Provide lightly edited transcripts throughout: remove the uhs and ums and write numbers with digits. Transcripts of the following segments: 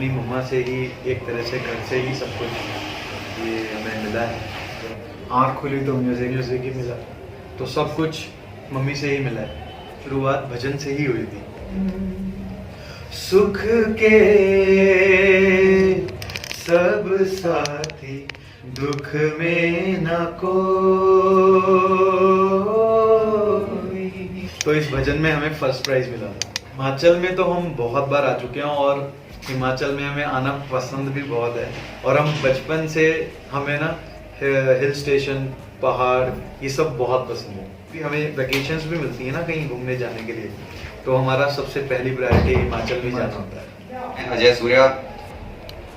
अपनी मम्मा से ही एक तरह से घर से ही सब कुछ ये हमें मिला है। आँख खुली तो म्यूज़िक ही मिला, तो सब कुछ मम्मी से ही मिला है। शुरुआत भजन से ही हुई थी। सुख के सब साथी दुख में न कोई, तो इस भजन में हमें फर्स्ट प्राइज मिला था। हिमाचल में तो हम बहुत बार आ चुके हैं और हिमाचल में हमें आना पसंद भी बहुत है। और हम बचपन से हमें ना हिल स्टेशन, पहाड़, ये सब बहुत पसंद है। हमें वैकेशंस भी मिलती है ना कहीं घूमने जाने के लिए, तो हमारा सबसे पहली प्रायोरिटी हिमाचल में जाना होता है। अजय सूर्या,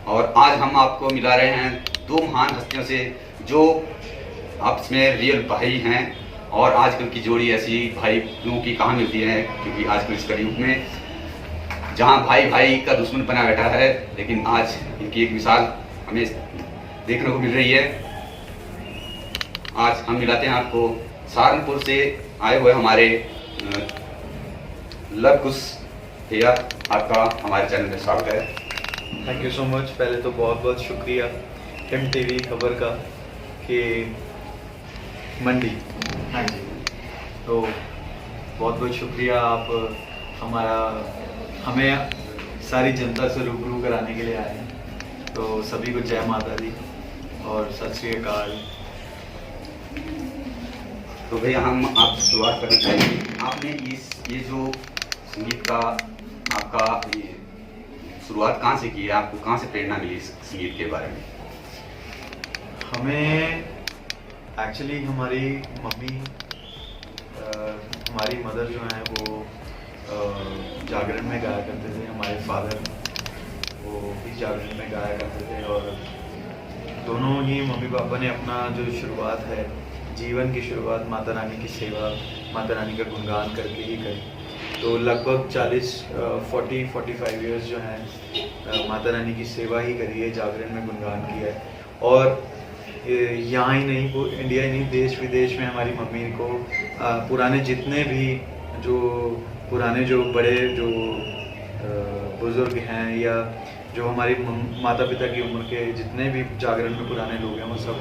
और आज हम आपको मिला रहे हैं दो महान हस्तियों से जो आपस में रियल भाई हैं। और आजकल की जोड़ी ऐसी भाइयों की कहाँ मिलती है, क्योंकि आजकल इस कलयुग में जहाँ भाई भाई का दुश्मन बना बैठा है, लेकिन आज इनकी एक मिसाल हमें देखने को मिल रही है। आज हम मिलाते हैं आपको सहारनपुर से आए हुए हमारे लव कुश भैया। आपका हमारे चैनल में स्वागत है। Thank you so much. पहले तो बहुत बहुत शुक्रिया MTV खबर का कि मंडी, हाँ जी, तो बहुत बहुत शुक्रिया आप हमें सारी जनता से रूबरू कराने के लिए आए हैं। तो सभी को जय माता दी और सत श्री अकाल। तो भैया हम आप शुरुआत करना चाहिए। आपने ये जो संगीत का आपका ये शुरुआत कहाँ से की है, आपको कहाँ से प्रेरणा मिली इस संगीत के बारे में? हमें एक्चुअली हमारी मम्मी, हमारी मदर जो हैं वो जागरण में गाया करते थे। हमारे फादर वो भी जागरण में गाया करते थे और दोनों ही मम्मी पापा ने अपना जो शुरुआत है, जीवन की शुरुआत माता रानी की सेवा, माता रानी का गुणगान करके ही करी। तो लगभग 40-45 इयर्स जो हैं माता रानी की सेवा ही करी है, जागरण में गुणगान किया है। और यहाँ ही नहीं, वो इंडिया ही नहीं, देश विदेश में हमारी मम्मी को पुराने जितने भी पुराने जो बड़े जो बुज़ुर्ग हैं या जो हमारी माता पिता की उम्र के जितने भी जागरण में पुराने लोग हैं, वो सब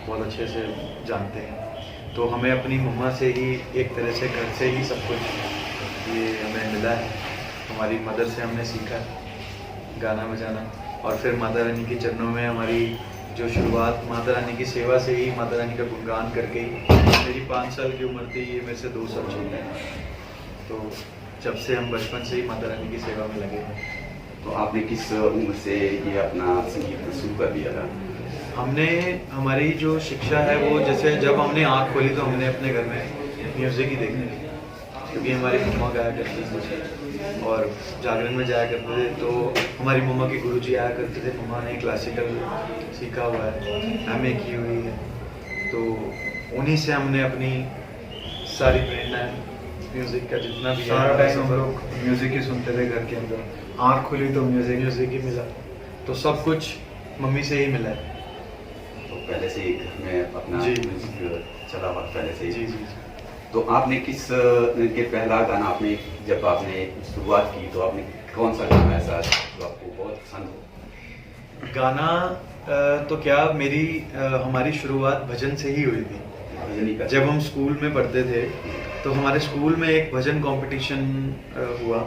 बहुत अच्छे से जानते हैं। तो हमें अपनी मम्मा से ही एक तरह से घर से ही सब कुछ ये हमें मिला है। हमारी मदर से हमने सीखा गाना बजाना और फिर माता रानी के चरणों में हमारी जो शुरुआत माता रानी की सेवा से ही, माता रानी का गुणगान करके ही। मेरी 5 साल की उम्र थी, ये मेरे से 2 साल छोटे हैं। तो जब से हम बचपन से ही माता रानी की सेवा में लगे हैं। तो आपने किस उम्र से ये अपना संगीत शुरू कर दिया था? हमने हमारी जो शिक्षा है वो जैसे जब हमने आँख खोली तो हमने अपने घर में म्यूज़िक ही देखने लगे, क्योंकि हमारी मम्मा गाया करती थी और जागरण में जाया करते थे। तो हमारी मम्मा के गुरुजी आया करते थे। मम्मा ने क्लासिकल सीखा हुआ है, MA की हुई है, तो उन्हीं से हमने अपनी सारी प्रेरणा म्यूज़िक का जितना भी सारा टाइम हम लोग म्यूज़िक ही सुनते थे घर के अंदर। आँख खुली तो म्यूज़िक ही मिला, तो सब कुछ मम्मी से ही मिला है। तो पहले से ही घर में अपना म्यूजिक चला हुआ पहले से ही? जी। तो आपने किस के पहला गाना आपने जब आपने शुरुआत की तो आपने कौन सा गाना ऐसा जो आपको बहुत पसंद हो? गाना तो क्या मेरी हमारी शुरुआत भजन से ही हुई थी। भजन का जब हम स्कूल में पढ़ते थे तो हमारे स्कूल में एक भजन कंपटीशन हुआ,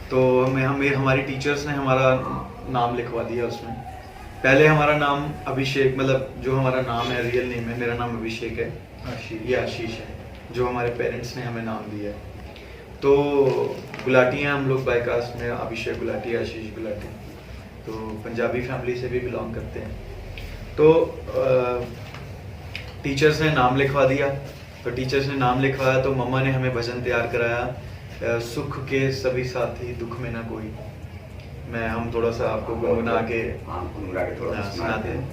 तो हमारी टीचर्स ने हमारा नाम लिखवा दिया उसमें। पहले हमारा नाम अभिषेक, मतलब जो हमारा नाम है, रियल नेम है, मेरा नाम अभिषेक है, ये आशीष है, जो हमारे पेरेंट्स ने हमें नाम दिया है। तो गुलाटी हैं हम लोग, बाय कास्ट में अभिषेक गुलाटी, आशीष गुलाटी, तो पंजाबी फैमिली से भी बिलोंग करते हैं। तो टीचर्स ने नाम लिखवा दिया, तो टीचर्स ने नाम लिखवाया तो मम्मा ने हमें भजन तैयार कराया, सुख के सभी साथी दुख में ना कोई। हम थोड़ा सा आपको गुनगुना के थोड़ा सुनाते हैं।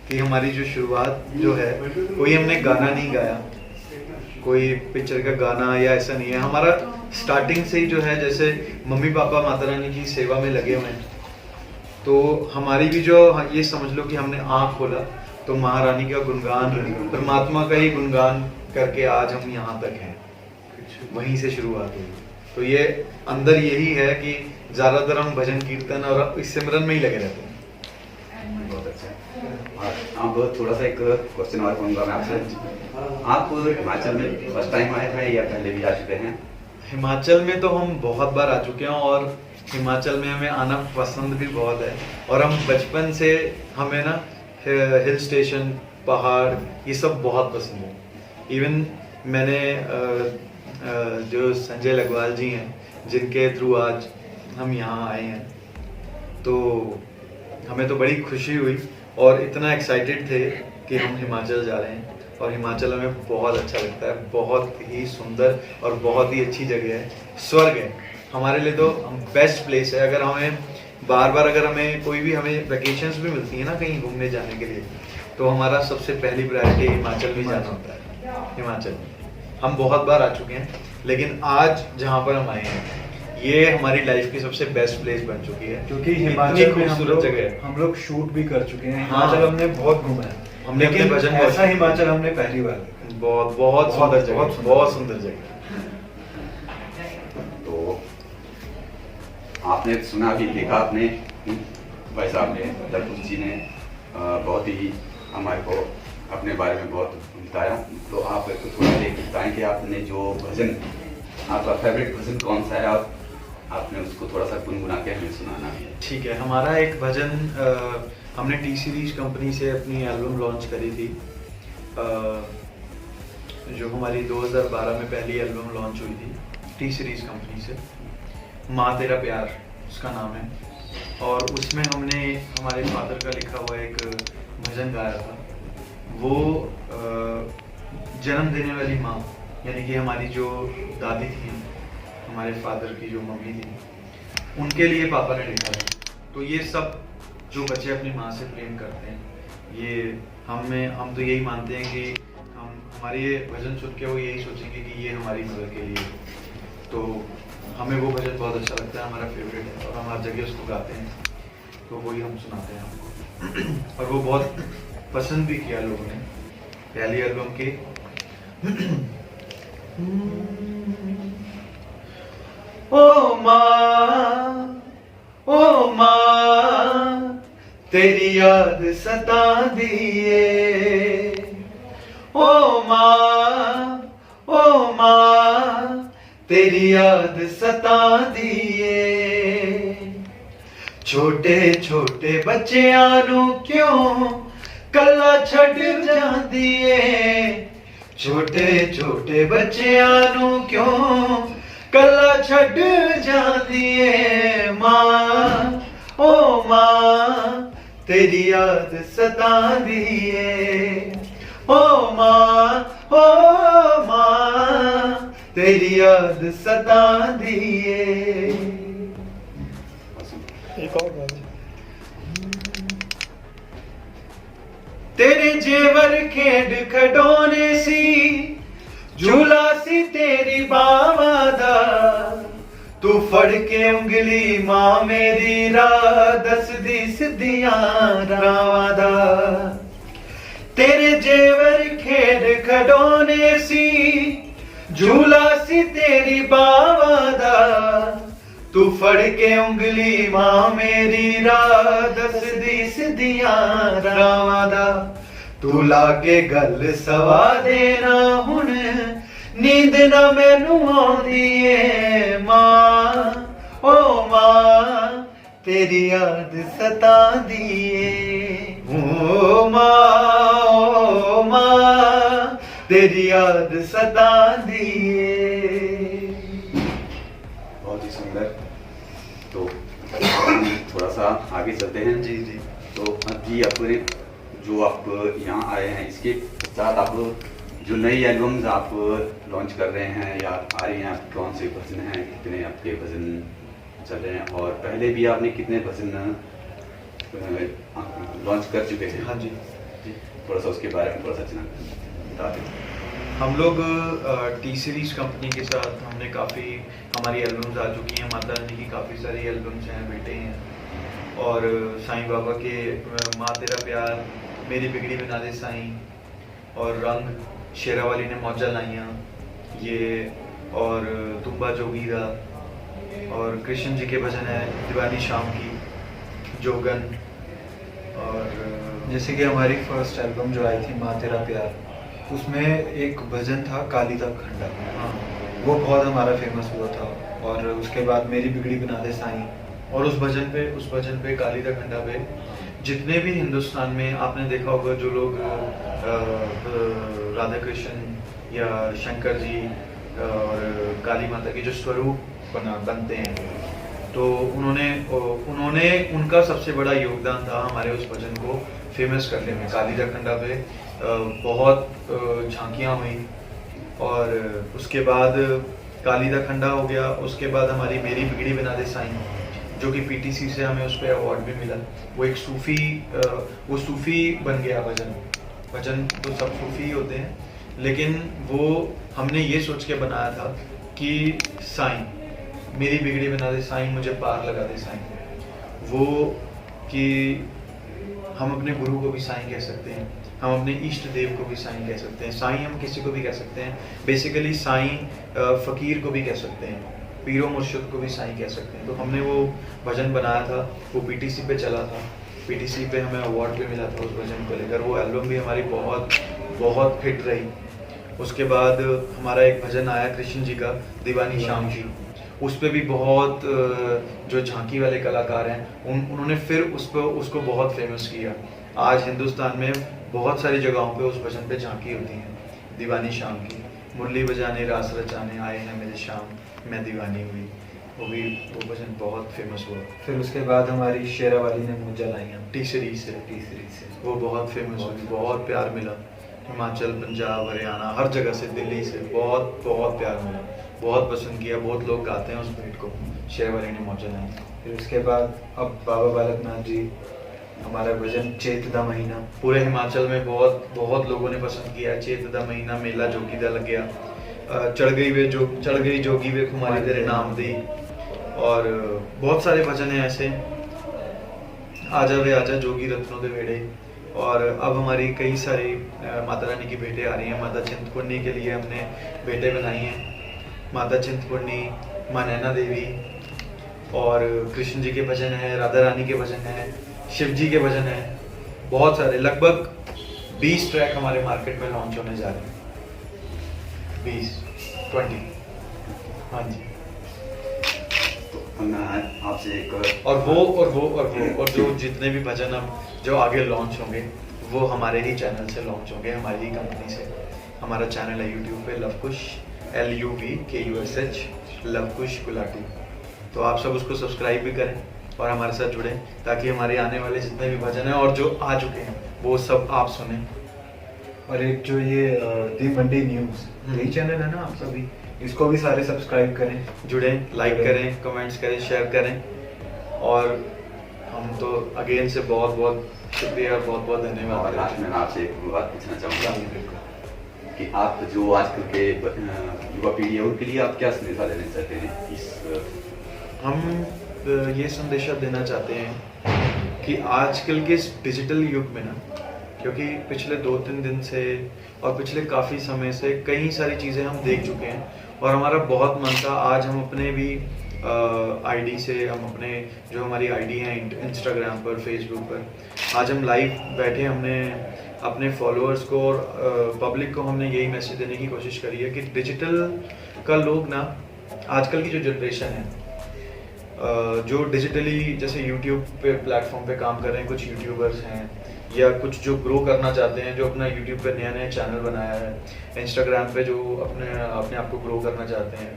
कि हमारी जो शुरुआत जो है, कोई हमने गाना नहीं गाया, कोई पिक्चर का गाना या ऐसा नहीं है। हमारा स्टार्टिंग से ही जो है, जैसे मम्मी पापा माता रानी की सेवा में लगे हुए हैं, तो हमारी भी जो ये समझ लो कि हमने आँख खोला तो महारानी का गुणगान, परमात्मा का ही गुणगान करके आज हम यहाँ तक हैं। वहीं से शुरुआत हुई। तो ये अंदर यही है कि ज़्यादातर हम भजन कीर्तन और इस सिमरन में ही लगे रहते हैं। बहुत अच्छा। और अब थोड़ा सा एक क्वेश्चन और करूँगा मैं आपसे। आप हिमाचल में फर्स्ट टाइम आए थे या पहले भी आ चुके हैं? हिमाचल में तो हम बहुत बार आ चुके हैं और हिमाचल में हमें आना पसंद भी बहुत है। और हम बचपन से हमें ना हिल स्टेशन, पहाड़, ये सब बहुत पसंद है। इवन मैंने जो संजय लघवाल जी हैं, जिनके थ्रू आज हम यहाँ आए हैं, तो हमें तो बड़ी खुशी हुई और इतना एक्साइटेड थे कि हम हिमाचल जा रहे हैं। और हिमाचल हमें बहुत अच्छा लगता है, बहुत ही सुंदर और बहुत ही अच्छी जगह है, स्वर्ग है हमारे लिए। तो बेस्ट प्लेस है। अगर हमें बार बार अगर हमें कोई भी हमें वैकेशंस भी मिलती है ना कहीं घूमने जाने के लिए, तो हमारा सबसे पहली प्रायोरिटी हिमाचल में जाना होता है। हिमाचल हम बहुत बार आ चुके हैं, लेकिन आज जहाँ पर हम आए हैं, ये हमारी लाइफ की सबसे बेस्ट प्लेस बन चुकी है, क्योंकि हिमाचल में खूबसूरत जगह है। हम लोग शूट भी कर चुके हैं। हाँ। हिमाचल हमने बहुत घूमा है, हमने अपने लेकिन भजन ऐसा हिमाचल हमने पहली बार देखा। बहुत बहुत सुंदर जगह, बहुत सुंदर जगह। तो आपने सुना भी, देखा आपने, भाई साहब ने, दलपुर जी ने बहुत ही हमारे को अपने बारे में बहुत बताया। तो आप तो थोड़ा बताएं कि आपने जो भजन, आपका फेवरेट भजन कौन सा है, और आपने उसको थोड़ा सा गुनगुना के हमें सुनाना है। ठीक है। हमारा एक भजन हमने टी सीरीज कंपनी से अपनी एल्बम लॉन्च करी थी, जो हमारी 2012 में पहली एल्बम लॉन्च हुई थी टी सीरीज कंपनी से। माँ तेरा प्यार उसका नाम है। और उसमें हमने हमारे फादर का लिखा हुआ एक भजन गाया था। वो जन्म देने वाली माँ, यानी कि हमारी जो दादी थी, हमारे फादर की जो मम्मी थी, उनके लिए पापा ने लिखा था। तो ये सब जो बच्चे अपनी माँ से प्रेम करते हैं, ये हम तो यही मानते हैं कि हमारे ये भजन सुन के वो यही सोचेंगे कि ये हमारी मदर के लिए। तो हमें वो भजन बहुत अच्छा लगता है, हमारा फेवरेट है, और हम हर जगह उसको गाते हैं। तो वही हम सुनाते हैं आपको। और वो बहुत पसंद भी किया लोगों ने पहली एल्बम के। ओ माँ तेरी याद सता दिए, ओ माँ तेरी याद सता दिए। छोटे छोटे बच्चियां नू क्यों कल्ला छड़ जांदी ए, छोटे छोटे बच्चियां नू क्यों कल्ला छड़ जांदी ए। माँ ओ माँ तेरी याद सतांदी ए, ओ माँ तेरी याद सतांदी ए। एक और बात, तेरे जेवर खेड खडोने सी, झूला सी तेरी बावा दा, तू फड़ के उंगली मां मेरी रा, दसदी सिद्धियां रावां दा। तेरे जेवर खेड खडोने सी, झूला सी तेरी बावा दा, तू फड़ के उंगली मां मेरी रा, दसदी सिद्धियां रावां दा। तू लागे गल सवा देना हुण, नींद ना मैनू आउंदी ए। मां ओ मां तेरी याद सतांदी ए, ओ मां तेरी याद सतांदी ए। बहुत ही सुंदर। तो थोड़ा सा आगे चलते हैं। जी जी। तो जी अपने जो आप यहाँ आए हैं, इसके साथ आप जो नई एल्बम्स आप लॉन्च कर रहे हैं या आ रही हैं, आप कौन से भजन हैं, कितने आपके भजन चल रहे हैं, और पहले भी आपने कितने भजन लॉन्च कर चुके हैं? हाँ जी। थोड़ा सा उसके बारे में थोड़ा सा बता दें। हम लोग टी सीरीज कंपनी के साथ हमने काफ़ी हमारी एल्बम्स आ चुकी हैं। माता रानी की काफ़ी सारी एल्बम्स हैं, बेटे हैं। और साईं बाबा के माँ तेरा प्यार, मेरी बिगड़ी बना दे साईं, और रंग, शेरा वाली ने मौजा लाइयाँ, ये, और तुम्बा जोगीरा, और कृष्ण जी के भजन है दीवानी शाम की, जोगन, और जैसे कि हमारी फर्स्ट एल्बम जो आई थी माँ तेरा प्यार, उसमें एक भजन था काली दा खंडा। हाँ, वो बहुत हमारा फेमस हुआ था। और उसके बाद मेरी बिगड़ी बना दे साईं। और उस भजन पे काली दा खंडा पे जितने भी हिंदुस्तान में आपने देखा होगा जो लोग राधा कृष्ण या शंकर जी और काली माता के जो स्वरूप बनते हैं, तो उन्होंने उनका सबसे बड़ा योगदान था हमारे उस भजन को फेमस करने में। काली दा खंडा पे बहुत झांकियाँ हुई, और उसके बाद काली दा खंडा हो गया। उसके बाद हमारी मेरी बिगड़ी बना दे साईं, जो कि पीटीसी से हमें उस पर अवार्ड भी मिला। वो एक सूफी बन गया भजन तो सब सूफी ही होते हैं, लेकिन वो हमने ये सोच के बनाया था कि साईं मेरी बिगड़ी बना दे साईं, मुझे पार लगा दे साईं। वो कि हम अपने गुरु को भी साईं कह सकते हैं, हम अपने इष्ट देव को भी साईं कह सकते हैं। साईं हम किसी को भी कह सकते हैं। बेसिकली साईं फ़कीर को भी कह सकते हैं, पीरो मुर्शिद को भी साईं कह सकते हैं। तो हमने वो भजन बनाया था, वो पीटीसी पे चला था। पीटीसी पे हमें अवार्ड भी मिला था उस भजन को लेकर। वो एल्बम भी हमारी बहुत हिट रही। उसके बाद हमारा एक भजन आया कृष्ण जी का, दीवानी शाम की। उस पे भी बहुत जो झांकी वाले कलाकार हैं उन्होंने फिर उसको बहुत फेमस किया। आज हिंदुस्तान में बहुत सारी जगहों पे उस भजन पे झांकी होती है, दीवानी शाम की। मुरली बजाने रास रचाने आए हैं मेरे शाम, मैं दीवानी हुई। वो भजन बहुत फेमस हुआ। फिर उसके बाद हमारी शेरा वाली ने मौजा लाइयाँ, टी सीरीज से वो बहुत फेमस हुई, बहुत प्यार मिला। हिमाचल, पंजाब, हरियाणा, हर जगह से, दिल्ली से बहुत प्यार मिला, बहुत पसंद किया। बहुत लोग गाते हैं उस बीट को, शेरा वाली ने मौजा लाइयाँ। फिर उसके बाद अब बाबा बालकनाथ जी, हमारा भजन चैत दा महीना, पूरे हिमाचल में बहुत लोगों ने पसंद किया। चैत दा महीना, मेला जोगी दा लग गया, चढ़ गई जोगी वे खुमारी तेरे नाम दी, और बहुत सारे भजन हैं ऐसे। आजा वे आजा जोगी रत्नों दे वेड़े। और अब हमारी कई सारी माता रानी की बेटे आ रही हैं। माता चिंतपूर्णी के लिए हमने बेटे बनाई हैं, माता चिंतपूर्णी, माँ नैना देवी, और कृष्ण जी के भजन हैं, राधा रानी के भजन हैं, शिव जी के भजन हैं, बहुत सारे। लगभग 20 ट्रैक हमारे मार्केट में लॉन्च होने जा रहे हैं। 20 हाँ जी। तो मैं आपसे एक और जो जितने भी भजन अब जो आगे लॉन्च होंगे वो हमारे ही चैनल से लॉन्च होंगे, हमारी ही कंपनी से। हमारा चैनल है यूट्यूब पे लवकुश, LUVKUSH, लवकुश गुलाटी। तो आप सब उसको सब्सक्राइब भी करें और हमारे साथ जुड़ें, ताकि हमारे आने वाले जितने भी भजन हैं और जो आ चुके हैं वो सब आप सुनें। और एक जो ये दी मंडी न्यूज़, यही चैनल है ना आपका भी, इसको भी सारे सब्सक्राइब करें, जुड़ें, लाइक करें, कमेंट्स करें, शेयर करें। और हम तो अगेन से बहुत शुक्रिया, बहुत धन्यवाद। और लास्ट में आपसे एक बात पूछना चाहूँगा कि आप जो आजकल के युवा पीढ़ी है उनके लिए आप क्या संदेशा देना चाहते हैं? हम ये संदेशा देना चाहते हैं कि आजकल के इस डिजिटल युग में ना, क्योंकि पिछले 2-3 दिन से और पिछले काफ़ी समय से कई सारी चीज़ें हम देख चुके हैं, और हमारा बहुत मन था आज हम अपने भी आईडी से, हम अपने जो हमारी आईडी है इंस्टाग्राम पर, फेसबुक पर, आज हम लाइव बैठे, हमने अपने फॉलोअर्स को और पब्लिक को हमने यही मैसेज देने की कोशिश करी है कि डिजिटल का लोग ना, आजकल की जो जनरेशन है, जो डिजिटली जैसे यूट्यूब पे प्लेटफॉर्म पे काम कर रहे हैं, कुछ यूट्यूबर्स हैं या कुछ जो ग्रो करना चाहते हैं, जो अपना यूट्यूब पे नया चैनल बनाया है, इंस्टाग्राम पे जो अपने आप को ग्रो करना चाहते हैं,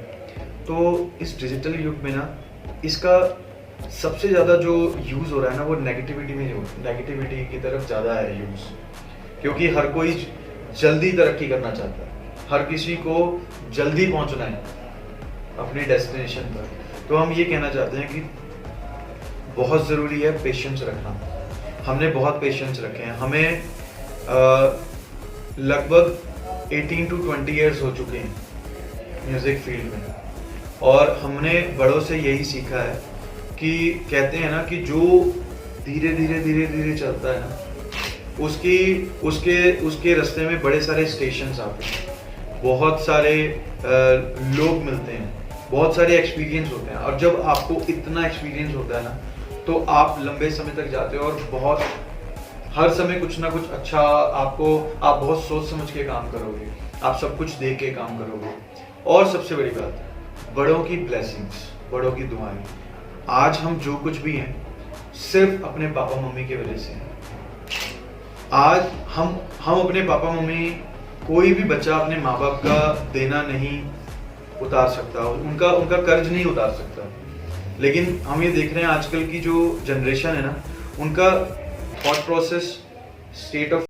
तो इस डिजिटल युग में ना इसका सबसे ज़्यादा जो यूज़ हो रहा है ना वो नेगेटिविटी की तरफ ज़्यादा है यूज़, क्योंकि हर कोई जल्दी तरक्की करना चाहता है, हर किसी को जल्दी पहुंचना है अपनी डेस्टिनेशन पर। तो हम ये कहना चाहते हैं कि बहुत ज़रूरी है पेशेंस रखना। हमने बहुत पेशेंस रखे हैं, हमें लगभग 18 to 20 ईयर्स हो चुके हैं म्यूज़िक फील्ड में, और हमने बड़ों से यही सीखा है कि कहते हैं ना कि जो धीरे धीरे चलता है ना, उसके रास्ते में बड़े सारे स्टेशंस आते हैं, बहुत सारे लोग मिलते हैं, बहुत सारे एक्सपीरियंस होते हैं, और जब आपको इतना एक्सपीरियंस होता है ना तो आप लंबे समय तक जाते हो, और बहुत हर समय कुछ ना कुछ अच्छा आप बहुत सोच समझ के काम करोगे, आप सब कुछ देख के काम करोगे। और सबसे बड़ी बात, बड़ों की ब्लेसिंग्स, बड़ों की दुआएं। आज हम जो कुछ भी हैं सिर्फ अपने पापा मम्मी की वजह से हैं। आज हम अपने पापा मम्मी, कोई भी बच्चा अपने माँ बाप का देना नहीं उतार सकता, उनका कर्ज नहीं उतार सकता। लेकिन हम ये देख रहे हैं आजकल की जो जनरेशन है ना, उनका थॉट प्रोसेस, स्टेट ऑफ